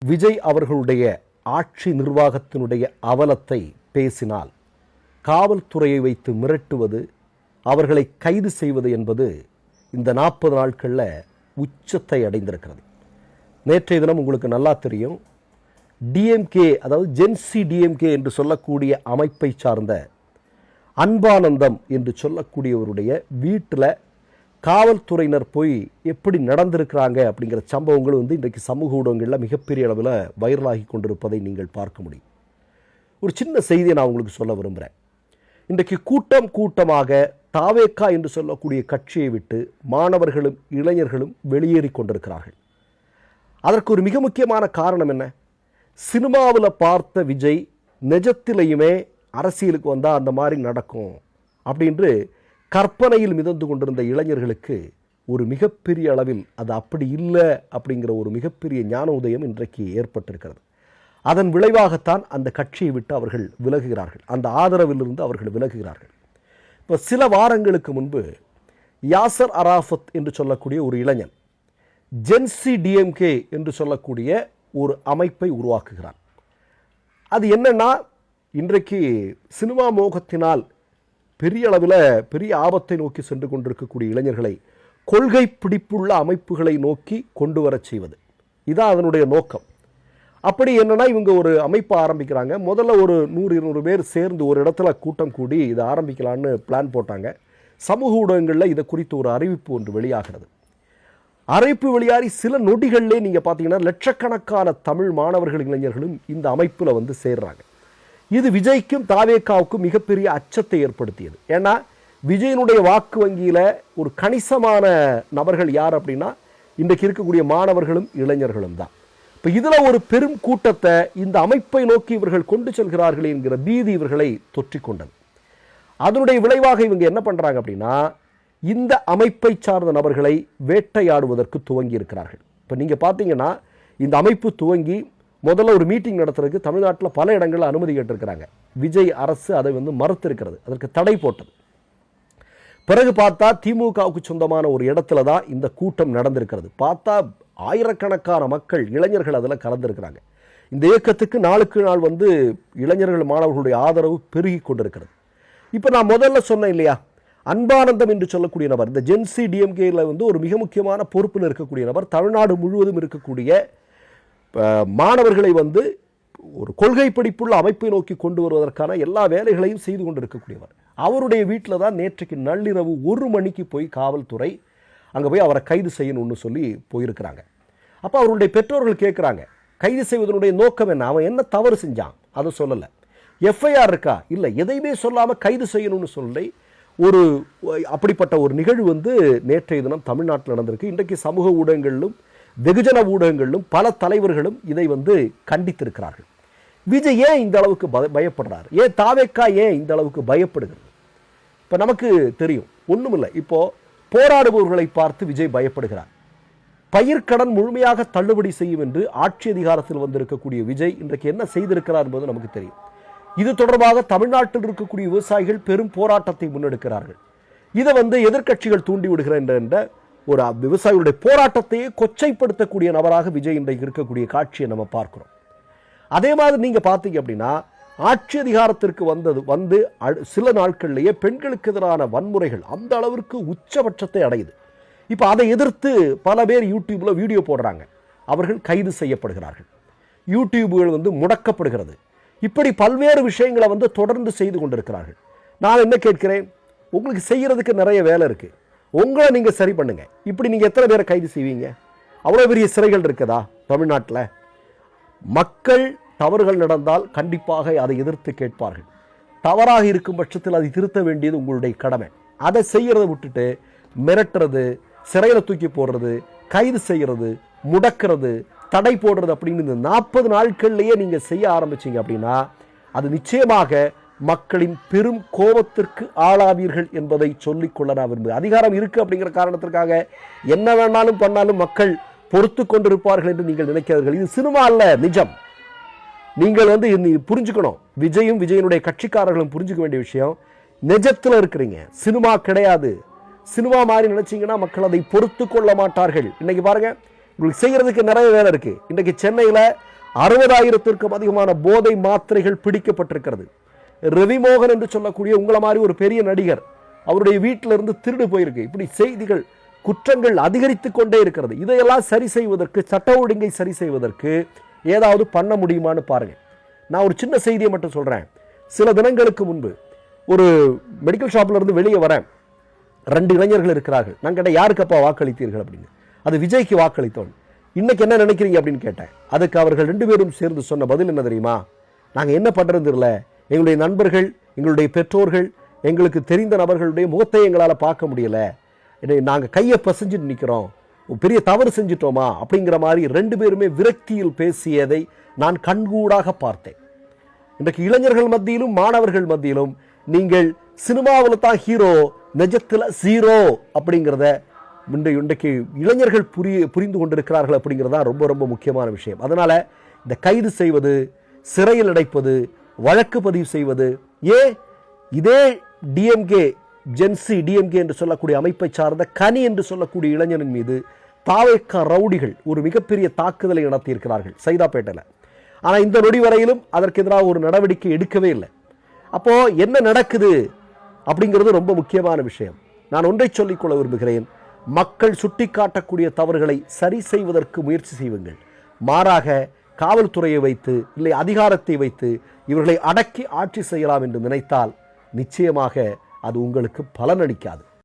விஜய் அவர்களுடைய ஆட்சி நிர்வாகத்தினுடைய அவலத்தை பேசினால் காவல்துறையை வைத்து மிரட்டுவது, அவர்களை கைது செய்வது என்பது இந்த 40 நாட்களில் உச்சத்தை அடைந்திருக்கிறது. நேற்றைய தினம் உங்களுக்கு நல்லா தெரியும், டிஎம்கே அதாவது ஜென்சி டிஎம்கே என்று சொல்லக்கூடிய அமைப்பை சார்ந்த அன்பானந்தம் என்று சொல்லக்கூடியவருடைய வீட்டில் காவல்துறையினர் போய் எப்படி நடந்திருக்கிறாங்க அப்படிங்கிற சம்பவங்கள் இன்றைக்கு சமூக ஊடகங்களில் மிகப்பெரிய அளவில் வைரலாகி கொண்டிருப்பதை நீங்கள் பார்க்க முடியும். ஒரு சின்ன செய்தியை நான் உங்களுக்கு சொல்ல விரும்புகிறேன். இன்றைக்கு கூட்டமாக தாவேக்கா என்று சொல்லக்கூடிய கட்சியை விட்டு மாணவர்களும் இளைஞர்களும் வெளியேறி கொண்டிருக்கிறார்கள். அதற்கு ஒரு மிக முக்கியமான காரணம் என்ன? சினிமாவில் பார்த்த விஜய் நிஜத்திலையுமே அரசியலுக்கு வந்தால் அந்த மாதிரி நடக்கும் அப்படின்று கற்பனையில் மிதந்து கொண்டிருந்த இளைஞர்களுக்கு ஒரு மிகப்பெரிய அளவில் அது அப்படி இல்லை அப்படிங்கிற ஒரு மிகப்பெரிய ஞான உதயம் இன்றைக்கு ஏற்பட்டிருக்கிறது. அதன் விளைவாகத்தான் அந்த கட்சியை விட்டு அவர்கள் விலகுகிறார்கள், அந்த ஆதரவிலிருந்து அவர்கள் விலகுகிறார்கள். இப்போ சில வாரங்களுக்கு முன்பு யாசர் அராஃபத் என்று சொல்லக்கூடிய ஒரு இளைஞன் ஜென்சி டிஎம்கே என்று சொல்லக்கூடிய ஒரு அமைப்பை உருவாக்குகிறார். அது என்னன்னா, இன்றைக்கு சினிமா மோகத்தினால் பெரிய அளவில் பெரிய ஆபத்தை நோக்கி சென்று கொண்டிருக்கக்கூடிய இளைஞர்களை கொள்கை பிடிப்புள்ள அமைப்புகளை நோக்கி கொண்டு வர செய்வது, இதான் அதனுடைய நோக்கம். அப்படி என்னன்னா, இவங்க ஒரு அமைப்பை ஆரம்பிக்கிறாங்க. முதல்ல ஒரு 100-200 பேர் சேர்ந்து ஒரு இடத்துல கூட்டம் கூடி இதை ஆரம்பிக்கலான்னு பிளான் போட்டாங்க. சமூக ஊடகங்களில் இதை குறித்து ஒரு அறிவிப்பு ஒன்று வெளியாகிறது. அறிவிப்பு வெளியாகி சில நொடிகளிலே நீங்கள் பார்த்தீங்கன்னா லட்சக்கணக்கான தமிழ் மாணவர்கள் இளைஞர்களும் இந்த அமைப்பில் சேர்றாங்க. இது விஜய்க்கும் தாவேக்காவுக்கும் மிகப்பெரிய அச்சத்தை ஏற்படுத்தியது. ஏன்னா விஜயனுடைய வாக்கு வங்கியில் ஒரு கணிசமான நபர்கள் யார் அப்படின்னா இன்றைக்கு இருக்கக்கூடிய மாணவர்களும் இளைஞர்களும் தான். இப்போ இதில் ஒரு பெரும் கூட்டத்தை இந்த அமைப்பை நோக்கி இவர்கள் கொண்டு செல்கிறார்கள் என்கிற பீதி இவர்களை தொற்றிக்கொண்டது. அதனுடைய விளைவாக இவங்க என்ன பண்ணுறாங்க அப்படின்னா, இந்த அமைப்பை சார்ந்த நபர்களை வேட்டையாடுவதற்கு துவங்கி இருக்கிறார்கள். இப்போ நீங்கள் பார்த்தீங்கன்னா இந்த அமைப்பு துவங்கி முதல்ல ஒரு மீட்டிங் நடத்துறதுக்கு தமிழ்நாட்டில் பல இடங்களில் அனுமதி கேட்டிருக்கிறாங்க. விஜய் அரசு அதை மறுத்திருக்கிறது, அதற்கு தடை போட்டது. பிறகு பார்த்தா திமுகவுக்கு சொந்தமான ஒரு இடத்துல தான் இந்த கூட்டம் நடந்திருக்கிறது. பார்த்தா ஆயிரக்கணக்கான மக்கள் இளைஞர்கள் அதில் கலந்துருக்கிறாங்க. இந்த இயக்கத்துக்கு நாளுக்கு நாள் இளைஞர்கள் மாணவர்களுடைய ஆதரவு பெருகி கொண்டிருக்கிறது. இப்போ நான் முதல்ல சொன்னேன் இல்லையா, அன்பானந்தம் என்று சொல்லக்கூடிய நபர் இந்த ஜென்சி டிஎம்கேல ஒரு மிக முக்கியமான பொறுப்பில் இருக்கக்கூடிய நபர், தமிழ்நாடு முழுவதும் இருக்கக்கூடிய மாணவர்களை ஒரு கொள்கை பிடிப்புள்ள அமைப்பை நோக்கி கொண்டு வருவதற்கான எல்லா வேலைகளையும் செய்து கொண்டிருக்கக்கூடியவர். அவருடைய வீட்டில் தான் நேற்றைக்கு நள்ளிரவு 1 மணிக்கு போய் காவல்துறை அங்கே போய் அவரை கைது செய்யணும்னு சொல்லி போயிருக்கிறாங்க. அப்போ அவருடைய பெற்றோர்கள் கேட்குறாங்க, கைது செய்வதனுடைய நோக்கம் என்ன, அவன் என்ன தவறு செஞ்சான் அதை சொல்லலை, எஃப்ஐஆர் இருக்கா, இல்லை எதையுமே சொல்லாமல் கைது செய்யணும்னு சொல்லி ஒரு அப்படிப்பட்ட ஒரு நிகழ்வு நேற்றைய தினம் தமிழ்நாட்டில் நடந்திருக்கு. இன்றைக்கு சமூக ஊடகங்களிலும் வெகுஜன ஊடகங்களிலும் பல தலைவர்களும் இதை கண்டித்திருக்கிறார்கள். விஜய் ஏன் இந்த அளவுக்கு பயப்படுறார், ஏன் தாவேக்கா ஏன் இந்த அளவுக்கு பயப்படுகிறது? இப்போ நமக்கு தெரியும், ஒன்றுமில்லை. இப்போ போராடுபவர்களை பார்த்து விஜய் பயப்படுகிறார். பயிர்க்கடன் முழுமையாக தள்ளுபடி செய்யும் என்று ஆட்சி அதிகாரத்தில் வந்திருக்கக்கூடிய விஜய் இன்றைக்கு என்ன செய்திருக்கிறார் என்பது நமக்கு தெரியும். இது தொடர்பாக தமிழ்நாட்டில் இருக்கக்கூடிய விவசாயிகள் பெரும் போராட்டத்தை முன்னெடுக்கிறார்கள். இதை எதிர்க்கட்சிகள் தூண்டிவிடுகிற என்ற ஒரு விவசாயிகளுடைய போராட்டத்தையே கொச்சைப்படுத்தக்கூடிய நபராக விஜய் இன்றைக்கு இருக்கக்கூடிய காட்சியை நம்ம பார்க்கிறோம். அதே மாதிரி நீங்க பார்த்தீங்க அப்படின்னா, ஆட்சி அதிகாரத்திற்கு வந்து சில நாட்கள்லேயே பெண்களுக்கு எதிரான வன்முறைகள் அந்த அளவிற்கு உச்சபட்சத்தை அடையுது. இப்போ அதை எதிர்த்து பல பேர் யூடியூப்ல வீடியோ போடுறாங்க, அவர்கள் கைது செய்யப்படுகிறார்கள், யூடியூப்கள் முடக்கப்படுகிறது. இப்படி பல்வேறு விஷயங்களை தொடர்ந்து செய்து கொண்டிருக்கிறார்கள். நான் என்ன கேட்கிறேன், உங்களுக்கு செய்யறதுக்கு நிறைய வேலை இருக்கு, உங்களை நீங்க சரி பண்ணுங்க. இப்படி நீங்க எத்தனை பேரை கைது செய்வீங்க? அவ்வளவு பெரிய சிறைகள் இருக்குதா தமிழ்நாட்டில்? மக்கள் தவறுகள் நடந்தால் கண்டிப்பாக அதை எதிர்த்து கேட்பார்கள். தவறாக இருக்கும் பட்சத்தில் அதை திருத்த வேண்டியது உங்களுடைய கடமை. அதை செய்யறதை விட்டுட்டு மிரட்டுறது, சிறையில் தூக்கி போடுறது, கைது செய்யறது, முடக்கிறது, தடை போடுறது அப்படின்னு இந்த 40 நாட்கள்லேயே நீங்கள் செய்ய ஆரம்பிச்சீங்க அப்படின்னா அது நிச்சயமாக மக்களின் பெரும் கோபத்திற்கு ஆளாவீர்கள் என்பதை சொல்லிக்கொள்ள நான் விரும்புகிறேன். அதிகாரம் இருக்கு அப்படிங்கிற காரணத்திற்காக என்ன வேணாலும் பண்ணாலும் மக்கள் பொறுத்து கொண்டிருப்பார்கள் என்று நீங்கள் நினைக்கிறீர்கள். இது சினிமா அல்ல, நிஜம். நீங்கள் புரிஞ்சுக்கணும், விஜயும் விஜயனுடைய கட்சிக்காரர்களும் புரிஞ்சுக்க வேண்டிய விஷயம், நிஜத்தில் இருக்கிறீங்க, சினிமா கிடையாது. சினிமா மாதிரி நினைச்சீங்கன்னா மக்கள் அதை பொறுத்து கொள்ள மாட்டார்கள். இன்னைக்கு பாருங்க, உங்களுக்கு செய்யறதுக்கு நிறைய வேலை இருக்கு. இன்றைக்கு சென்னையில் 60,000த்திற்கும் அதிகமான போதை மாத்திரைகள் பிடிக்கப்பட்டிருக்கிறது. ரவிமோகன் என்று சொல்லக்கூடிய உங்களை மாதிரி ஒரு பெரிய நடிகர், அவருடைய வீட்டிலிருந்து திருடு போயிருக்கு. இப்படி செய்திகள், குற்றங்கள் அதிகரித்து கொண்டே இருக்கிறது. இதையெல்லாம் சரி செய்வதற்கு, சட்ட ஒழுங்கை சரி செய்வதற்கு ஏதாவது பண்ண முடியுமான்னு பாருங்க. நான் ஒரு சின்ன செய்தியை மட்டும் சொல்றேன். சில தினங்களுக்கு முன்பு ஒரு மெடிக்கல் ஷாப்ல இருந்து வெளியே வரேன். 2 இளைஞர்கள் இருக்கிறார்கள். நான் கேட்டேன், யாருக்கப்பா வாக்களித்தீர்கள் அப்படின்னு. அது விஜய்க்கு வாக்களித்தோம். இன்னைக்கு என்ன நினைக்கிறீங்க அப்படின்னு கேட்டேன். அதுக்கு அவர்கள் 2 பேரும் சேர்ந்து சொன்ன பதில் என்ன தெரியுமா? நாங்கள் என்ன பண்றது இல்லை, எங்களுடைய நண்பர்கள், எங்களுடைய பெற்றோர்கள், எங்களுக்கு தெரிந்த நபர்களுடைய முகத்தை எங்களால் பார்க்க முடியல, நாங்கள் கையை பசைஞ்சிட்டு நிற்கிறோம், பெரிய தவறு செஞ்சிட்டோமா அப்படிங்கிற மாதிரி 2 பேருமே விரக்தியில் பேசியதை நான் கண்கூடாக பார்த்தேன். இன்றைக்கு இளைஞர்கள் மத்தியிலும் மாணவர்கள் மத்தியிலும் நீங்கள் சினிமாவில் தான் ஹீரோ, நிஜத்தில் ஜீரோ அப்படிங்கிறத இன்றைக்கு இளைஞர்கள் புரிந்து கொண்டிருக்கிறார்கள் அப்படிங்கிறதா ரொம்ப ரொம்ப முக்கியமான விஷயம். அதனால இந்த கைது செய்வது, சிறையில் அடைப்பது, வழக்கு பதிவு செய்வது, இதே டிஎம்கே ஜென்சி டிஎம்கே என்று சொல்லக்கூடிய அமைப்பை சார்ந்த கனி என்று சொல்லக்கூடிய இளைஞனின் மீது தாவேக்கா ரவுடிகள் ஒரு மிகப்பெரிய தாக்குதலை நடத்தியிருக்கிறார்கள் சைதாப்பேட்டையில். ஆனால் இந்த நொடி வரையிலும் அதற்கு எதிராக ஒரு நடவடிக்கை எடுக்கவே இல்லை. அப்போ என்ன நடக்குது அப்படிங்கிறது ரொம்ப முக்கியமான விஷயம். நான் ஒன்றை சொல்லிக்கொள்ள விரும்புகிறேன். மக்கள் சுட்டிக்காட்டக்கூடிய தவறுகளை சரி செய்வதற்கு முயற்சி செய்யுங்கள். மாறாக காவல்துறையை வைத்து, இல்லை அதிகாரத்தை வைத்து இவர்களை அடக்கி ஆட்சி செய்யலாம் என்று நினைத்தால் நிச்சயமாக அது உங்களுக்கு பலனளிக்காது.